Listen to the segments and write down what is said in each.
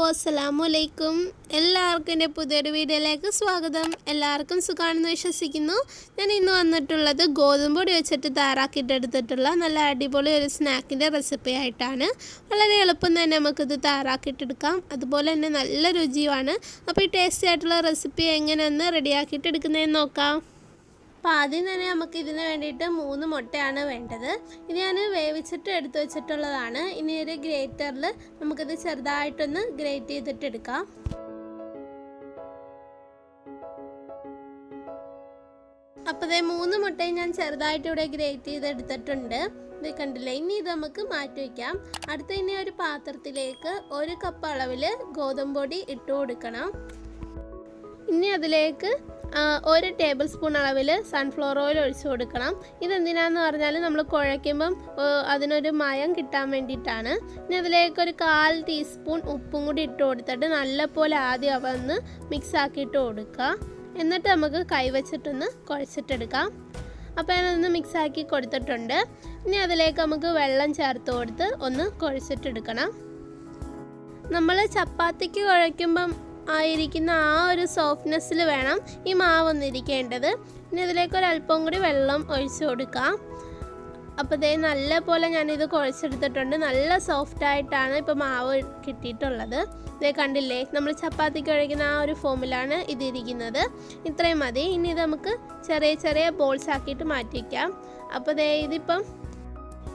അസ്സലാമലൈക്കും. എല്ലാവർക്കും എൻ്റെ പുതിയൊരു വീഡിയോയിലേക്ക് സ്വാഗതം. എല്ലാവർക്കും സുഖമാണെന്ന് വിശ്വസിക്കുന്നു. ഞാൻ ഇന്ന് വന്നിട്ടുള്ളത് ഗോതമ്പ് പൊടി വെച്ചിട്ട് തയ്യാറാക്കിയിട്ടെടുത്തിട്ടുള്ള നല്ല അടിപൊളി ഒരു സ്നാക്കിൻ്റെ റെസിപ്പി ആയിട്ടാണ്. വളരെ എളുപ്പം തന്നെ നമുക്കിത് തയ്യാറാക്കിയിട്ടെടുക്കാം. അതുപോലെ തന്നെ നല്ല രുചിയുമാണ്. അപ്പോൾ ഈ ടേസ്റ്റി ആയിട്ടുള്ള റെസിപ്പി എങ്ങനെയൊന്ന് റെഡിയാക്കിയിട്ട് എടുക്കുന്നതെന്ന് നോക്കാം. അപ്പോൾ ആദ്യം തന്നെ നമുക്ക് ഇതിന് വേണ്ടിയിട്ട് 3 മുട്ടയാണ് വേണ്ടത്. ഇത് ഞാൻ വേവിച്ചിട്ട് എടുത്തു വെച്ചിട്ടുള്ളതാണ്. ഇനി ഒരു ഗ്രേറ്ററിൽ നമുക്കിത് ചെറുതായിട്ടൊന്ന് ഗ്രേറ്റ് ചെയ്തിട്ട് എടുക്കാം. അപ്പോൾ ഇതേ 3 മുട്ടയും ഞാൻ ചെറുതായിട്ട് ഇവിടെ ഗ്രേറ്റ് ചെയ്തെടുത്തിട്ടുണ്ട്. ഇത് കണ്ടില്ലേ. ഇനി ഇത് നമുക്ക് മാറ്റി വയ്ക്കാം. അടുത്ത ഇനി ഒരു പാത്രത്തിലേക്ക് 1 കപ്പ് അളവിൽ ഗോതമ്പ് പൊടി ഇട്ട് കൊടുക്കണം. ഇനി അതിലേക്ക് 1 ടേബിൾ സ്പൂൺ അളവിൽ സൺഫ്ലവർ ഓയിൽ ഒഴിച്ച് കൊടുക്കണം. ഇതെന്തിനാന്ന് പറഞ്ഞാൽ നമ്മൾ കുഴയ്ക്കുമ്പം അതിനൊരു മയം കിട്ടാൻ വേണ്ടിയിട്ടാണ്. ഇനി അതിലേക്ക് ഒരു 1/4 ടീസ്പൂൺ ഉപ്പും കൂടി ഇട്ട് കൊടുത്തിട്ട് നല്ലപോലെ ആദ്യം അവന്ന് മിക്സ് ആക്കിയിട്ട് കൊടുക്കുക. എന്നിട്ട് നമുക്ക് കൈവച്ചിട്ടൊന്ന് കുഴച്ചിട്ടെടുക്കാം. അപ്പോൾ ഞാനൊന്ന് മിക്സാക്കി കൊടുത്തിട്ടുണ്ട്. ഇനി അതിലേക്ക് നമുക്ക് വെള്ളം ചേർത്ത് കൊടുത്ത് ഒന്ന് കുഴച്ചിട്ടെടുക്കണം. നമ്മൾ ചപ്പാത്തിക്ക് കുഴയ്ക്കുമ്പം ആയിരിക്കുന്ന ആ ഒരു സോഫ്റ്റ്നെസ്സിൽ വേണം ഈ മാവ് ഒന്നിരിക്കേണ്ടത്. ഇനി ഇതിലേക്ക് ഒരല്പം കൂടി വെള്ളം ഒഴിച്ചു കൊടുക്കാം. അപ്പോൾ ഇതേ നല്ല പോലെ ഞാനിത് കുഴച്ചെടുത്തിട്ടുണ്ട്. നല്ല സോഫ്റ്റായിട്ടാണ് ഇപ്പോൾ മാവ് കിട്ടിയിട്ടുള്ളത്. ഇതേ കണ്ടില്ലേ, നമ്മൾ ചപ്പാത്തിക്ക് കുഴയ്ക്കുന്ന ആ ഒരു ഫോമിലാണ് ഇതിരിക്കുന്നത്. ഇത്രയും മതി. ഇനി ഇത് നമുക്ക് ചെറിയ ചെറിയ ബോൾസ് ആക്കിയിട്ട് മാറ്റി വയ്ക്കാം. അപ്പോൾ ഇതേ ഇതിപ്പം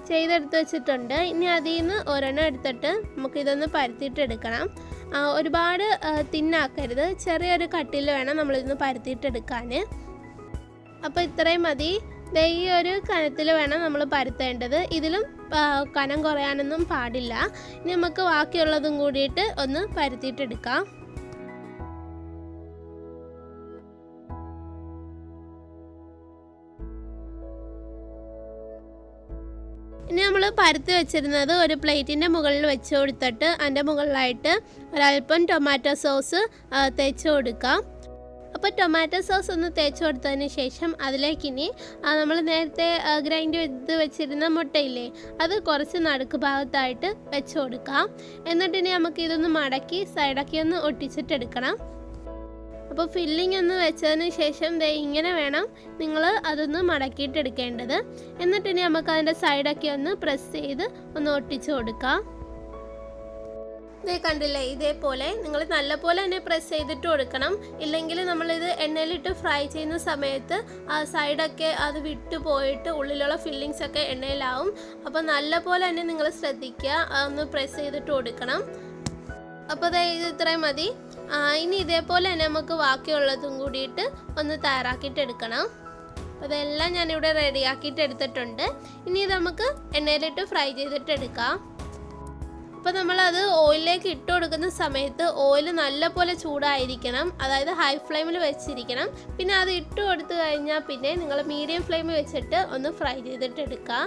ചെയ്തെടുത്ത് വെച്ചിട്ടുണ്ട്. ഇനി അതിൽ നിന്ന് ഒരെണ്ണം എടുത്തിട്ട് നമുക്കിതൊന്ന് പരത്തിയിട്ട് എടുക്കണം. ഒരുപാട് തിന്നാക്കരുത്, ചെറിയൊരു കട്ടിൽ വേണം നമ്മളിതൊന്ന് പരത്തിയിട്ടെടുക്കാൻ. അപ്പോൾ ഇത്രയും മതി. ഈ ഒരു കനത്തിൽ വേണം നമ്മൾ പരത്തേണ്ടത്. ഇതിലും കനം കുറയാനൊന്നും പാടില്ല. ഇനി നമുക്ക് ബാക്കിയുള്ളതും കൂടിയിട്ട് ഒന്ന് പരത്തിയിട്ടെടുക്കാം. ഇനി നമ്മൾ പരത്തി വെച്ചിരുന്നത് ഒരു പ്ലേറ്റിൻ്റെ മുകളിൽ വെച്ച് കൊടുത്തിട്ട് അതിൻ്റെ മുകളിലായിട്ട് ഒരല്പം ടൊമാറ്റോ സോസ് തേച്ച് കൊടുക്കാം. അപ്പോൾ ടൊമാറ്റോ സോസ് ഒന്ന് തേച്ച് കൊടുത്തതിന് ശേഷം അതിലേക്ക് ഇനി നമ്മൾ നേരത്തെ ഗ്രൈൻഡ് ചെയ്ത് വെച്ചിരുന്ന മുട്ടയില്ലേ, അത് കുറച്ച് നടുക്ക് ഭാഗത്തായിട്ട് വെച്ച് കൊടുക്കാം. എന്നിട്ടിനി നമുക്ക് ഇതൊന്ന് മടക്കി സൈഡൊക്കെ ഒന്ന് ഒട്ടിച്ചിട്ടെടുക്കണം. അപ്പോൾ ഫില്ലിംഗ് ഒന്ന് വെച്ചതിന് ശേഷം ഇങ്ങനെ വേണം നിങ്ങൾ അതൊന്ന് മടക്കിയിട്ടെടുക്കേണ്ടത്. എന്നിട്ടിനി നമുക്ക് അതിൻ്റെ സൈഡൊക്കെ ഒന്ന് പ്രസ് ചെയ്ത് ഒന്ന് ഒട്ടിച്ച് കൊടുക്കാം. ഇതേ കണ്ടില്ലേ, ഇതേപോലെ നിങ്ങൾ നല്ലപോലെ തന്നെ പ്രസ് ചെയ്തിട്ട് കൊടുക്കണം. ഇല്ലെങ്കിൽ നമ്മളിത് എണ്ണയിലിട്ട് ഫ്രൈ ചെയ്യുന്ന സമയത്ത് ആ സൈഡൊക്കെ അത് വിട്ടു പോയിട്ട് ഉള്ളിലുള്ള ഫില്ലിങ്സ് ഒക്കെ എണ്ണയിലാവും. അപ്പോൾ നല്ലപോലെ തന്നെ നിങ്ങൾ ശ്രദ്ധിക്കുക, ഒന്ന് പ്രസ് ചെയ്തിട്ട് കൊടുക്കണം. അപ്പോൾ ഇത് ഇത്രയും മതി. ഇനി ഇതേപോലെ തന്നെ നമുക്ക് ബാക്കിയുള്ളതും കൂടിയിട്ട് ഒന്ന് തയ്യാറാക്കിയിട്ട് എടുക്കണം. അതെല്ലാം ഞാനിവിടെ റെഡിയാക്കിയിട്ട് എടുത്തിട്ടുണ്ട്. ഇനി ഇത് നമുക്ക് എണ്ണയിലിട്ട് ഫ്രൈ ചെയ്തിട്ട് എടുക്കാം. അപ്പോൾ നമ്മളത് ഓയിലിലേക്ക് ഇട്ട് കൊടുക്കുന്ന സമയത്ത് ഓയിൽ നല്ലപോലെ ചൂടായിരിക്കണം, അതായത് ഹൈ ഫ്ലെയിമിൽ വെച്ചിരിക്കണം. പിന്നെ അത് ഇട്ട് കൊടുത്തു കഴിഞ്ഞാൽ പിന്നെ നിങ്ങൾ മീഡിയം ഫ്ലെയിമിൽ വെച്ചിട്ട് ഒന്ന് ഫ്രൈ ചെയ്തിട്ട് എടുക്കുക.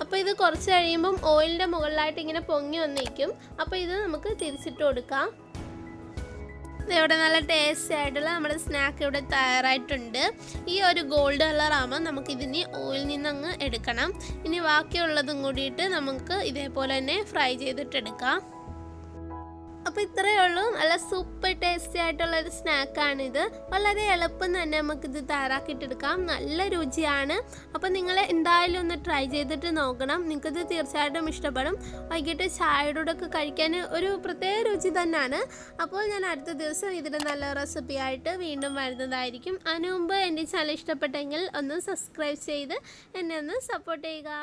അപ്പോൾ ഇത് കുറച്ച് കഴിയുമ്പം ഓയിലിൻ്റെ മുകളിലായിട്ട് ഇങ്ങനെ പൊങ്ങി വന്നിരിക്കും. അപ്പോൾ ഇത് നമുക്ക് തിരിച്ചിട്ട് കൊടുക്കാം. ഇവിടെ നല്ല ടേസ്റ്റി ആയിട്ടുള്ള നമ്മുടെ സ്നാക്ക് ഇവിടെ തയ്യാറായിട്ടുണ്ട്. ഈ ഒരു ഗോൾഡ് കളറാകുമ്പോൾ നമുക്കിതിന് ഓയിൽ നിന്നങ്ങ് എടുക്കണം. ഇനി ബാക്കിയുള്ളതും കൂടിയിട്ട് നമുക്ക് ഇതേപോലെ തന്നെ ഫ്രൈ ചെയ്തിട്ടെടുക്കാം. അപ്പോൾ ഇത്രയേ ഉള്ളൂ. നല്ല സൂപ്പർ ടേസ്റ്റി ആയിട്ടുള്ളൊരു സ്നാക്കാണിത്. വളരെ എളുപ്പം തന്നെ നമുക്കിത് തയ്യാറാക്കിയിട്ടെടുക്കാം. നല്ല രുചിയാണ്. അപ്പോൾ നിങ്ങൾ എന്തായാലും ഒന്ന് ട്രൈ ചെയ്തിട്ട് നോക്കണം. നിങ്ങൾക്കിത് തീർച്ചയായിട്ടും ഇഷ്ടപ്പെടും. വൈകിട്ട് ചായയുടെ കൂടെ ഒക്കെ കഴിക്കാൻ ഒരു പ്രത്യേക രുചി തന്നെയാണ്. അപ്പോൾ ഞാൻ അടുത്ത ദിവസം ഇതിൻ്റെ നല്ല റെസിപ്പി ആയിട്ട് വീണ്ടും വരുന്നതായിരിക്കും. അതിനു മുമ്പ് എൻ്റെ ചാനൽ ഇഷ്ടപ്പെട്ടെങ്കിൽ ഒന്ന് സബ്സ്ക്രൈബ് ചെയ്ത് എന്നെ ഒന്ന് സപ്പോർട്ട് ചെയ്യുക.